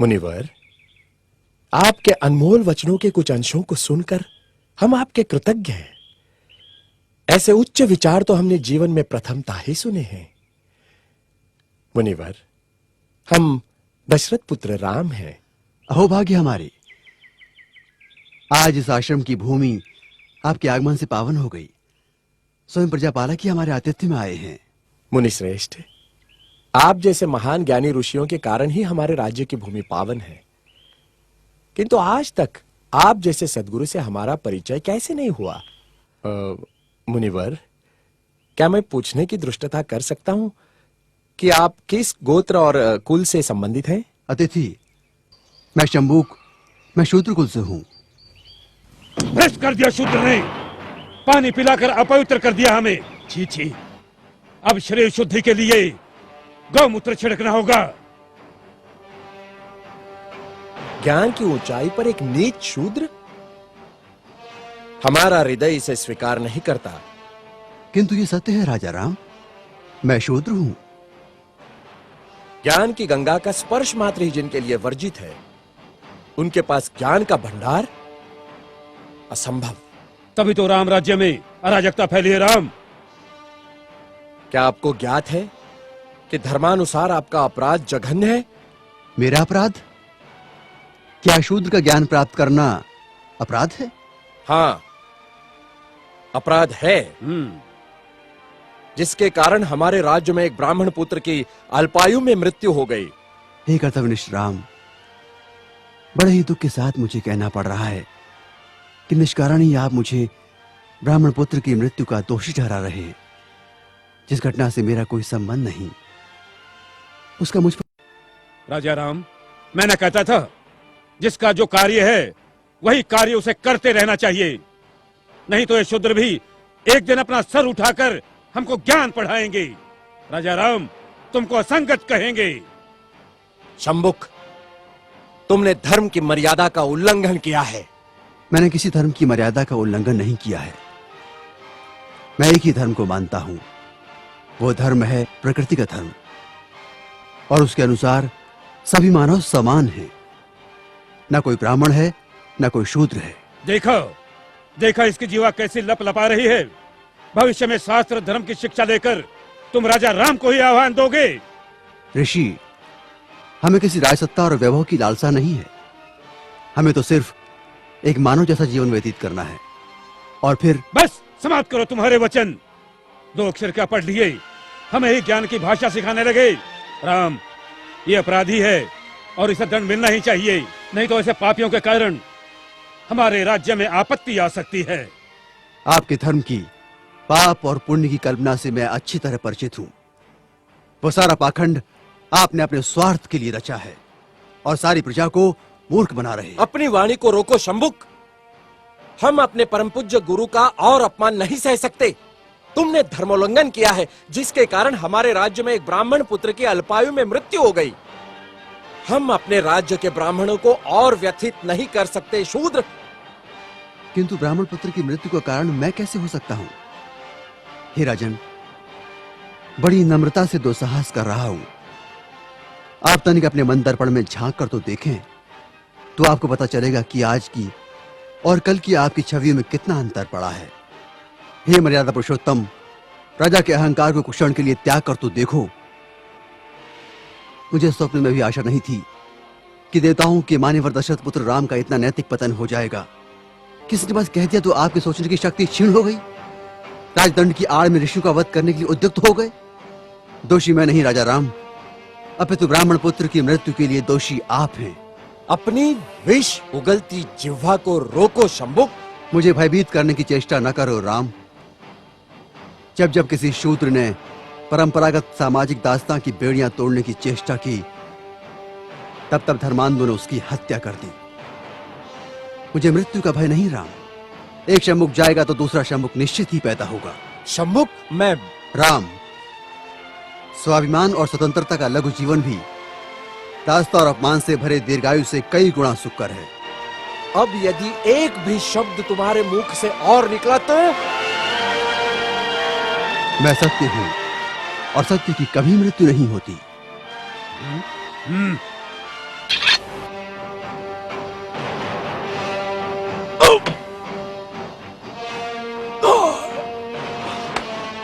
मुनिवर, आपके अनमोल वचनों के कुछ अंशों को सुनकर हम आपके कृतज्ञ हैं। ऐसे उच्च विचार तो हमने जीवन में प्रथमतः ही सुने हैं। मुनिवर, हम दशरथ पुत्र राम हैं। अहोभाग्य हमारे, आज इस आश्रम की भूमि आपके आगमन से पावन हो गई। स्वयं प्रजापालक ही हमारे आतिथ्य में आए हैं। मुनिश्रेष्ठ, आप जैसे महान ज्ञानी ऋषियों के कारण ही हमारे राज्य की भूमि पावन है, किंतु आज तक आप जैसे सद्गुरु से हमारा परिचय कैसे नहीं हुआ? मुनिवर, क्या मैं पूछने की धृष्टता कर सकता हूं कि आप किस गोत्र और कुल से संबंधित हैं? अतिथि, मैं शंभूक, मैं शूद्र कुल से हूं। भ्रष्ट कर दिया शूद्र ने, पानी पिलाकर अपवित्र कर दिया हमें। छी छी, अब शरीर शुद्धि के लिए गौमूत्र छिड़कना होगा। ज्ञान की ऊंचाई पर एक नीच शूद्र? हमारा हृदय इसे स्वीकार नहीं करता। किंतु ये सत्य है राजा राम, मैं शूद्र हूं। ज्ञान की गंगा का स्पर्श मात्र ही जिनके लिए वर्जित है, उनके पास ज्ञान का भंडार असंभव। तभी तो राम राज्य में अराजकता फैली है। राम, क्या आपको ज्ञात है कि धर्मानुसार आपका अपराध जघन्य है? मेरा अपराध? क्या शूद्र का ज्ञान प्राप्त करना अपराध है? हाँ, अपराध है, जिसके कारण हमारे राज्य में एक ब्राह्मण पुत्र की अल्पायु में मृत्यु हो गई। हे कर्तव्यनिष्ठ राम, बड़े ही दुख के साथ मुझे कहना पड़ रहा है कि निष्कारण ही आप मुझे ब्राह्मण पुत्र की मृत्यु का दोषी ठहरा रहे हैं, जिस घटना से मेरा कोई संबंध नहीं, उसका मुझ पर। राजा राम, मैं न कहता था जिसका जो कार्य है वही कार्य उसे करते रहना चाहिए, नहीं तो ये शूद्र भी एक दिन अपना सर उठाकर हमको ज्ञान पढ़ाएंगे। राजा राम, तुमको असंगत कहेंगे। शंभुक, तुमने धर्म की मर्यादा का उल्लंघन किया है। मैंने किसी धर्म की मर्यादा का उल्लंघन नहीं किया है। मैं एक ही धर्म को मानता हूं, वो धर्म है प्रकृति का धर्म, और उसके अनुसार सभी मानव समान हैं। न कोई ब्राह्मण है, न कोई शूद्र है। देखा इसकी जीवा कैसी लप लपा रही है। भविष्य में शास्त्र धर्म की शिक्षा लेकर तुम राजा राम को ही आह्वान दोगे। ऋषि, हमें किसी राजसत्ता और वैभव की लालसा नहीं है। हमें तो सिर्फ एक मानव जैसा जीवन व्यतीत करना है, और फिर बस समाप्त करो तुम्हारे वचन। 2 अक्षर क्या पढ़ लिए, हमें ही ज्ञान की भाषा सिखाने लगे। राम, ये अपराधी है और इसे दंड मिलना ही चाहिए, नहीं तो ऐसे पापियों के कारण हमारे राज्य में आपत्ति आ सकती है। आपके धर्म की पाप और पुण्य की कल्पना से मैं अच्छी तरह परिचित हूं। वो सारा पाखंड आपने अपने स्वार्थ के लिए रचा है और सारी प्रजा को मूर्ख बना रहे हैं। अपनी वाणी को रोको शंभुक। हम अपने परम पूज्य गुरु का और अपमान नहीं सह सकते। तुमने धर्मोल्लंघन किया है, जिसके कारण हमारे राज्य में एक ब्राह्मण पुत्र की अल्पायु में मृत्यु हो गई। हम अपने राज्य के ब्राह्मणों को और व्यथित नहीं कर सकते शूद्र। किंतु ब्राह्मण पुत्र की मृत्यु का कारण मैं कैसे हो सकता हूं? हे राजन, बड़ी नम्रता से दुस्साहस कर रहा हूं। आप तनिक अपने मन दर्पण में झांक कर तो देखें, तो आपको पता चलेगा कि आज की और कल की आपकी छवियों में कितना अंतर पड़ा है। हे मर्यादा पुरुषोत्तम, राजा के अहंकार को कुछ क्षण के लिए त्याग कर तो देखो। मुझे स्वप्न में भी आशा नहीं थी कि देवताओं के मान्यवर दशरथ पुत्र राम का इतना नैतिक पतन हो जाएगा। किसी ने बस कह दिया तो आपके सोचने की शक्ति क्षीण हो गई। राजदंड की आड़ में ऋषियों का वध करने के लिए उद्युक्त हो गए। दोषी मैं नहीं राजा राम, अपितु ब्राह्मण पुत्र की मृत्यु के लिए दोषी आप हैं। अपनी विष उगलती जिह्वा को रोको शंभुक। मुझे भयभीत करने की चेष्टा न करो राम। जब जब किसी शूद्र ने परंपरागत सामाजिक दास्तां की बेड़ियां तोड़ने की चेष्टा की, तब तब धर्मांधों ने उसकी हत्या कर दी। मुझे मृत्यु का भय नहीं राम। एक शंभुक जाएगा तो दूसरा शंभुक निश्चित ही पैदा होगा। शंभुक, मैं राम, स्वाभिमान और स्वतंत्रता का लघु जीवन भी दास्ता और अपमान से भरे दीर्घायु से कई गुणा सुकर है। अब यदि एक भी शब्द तुम्हारे मुख से और निकला तो मैं सत्य हूं और सत्य की कभी मृत्यु नहीं होती।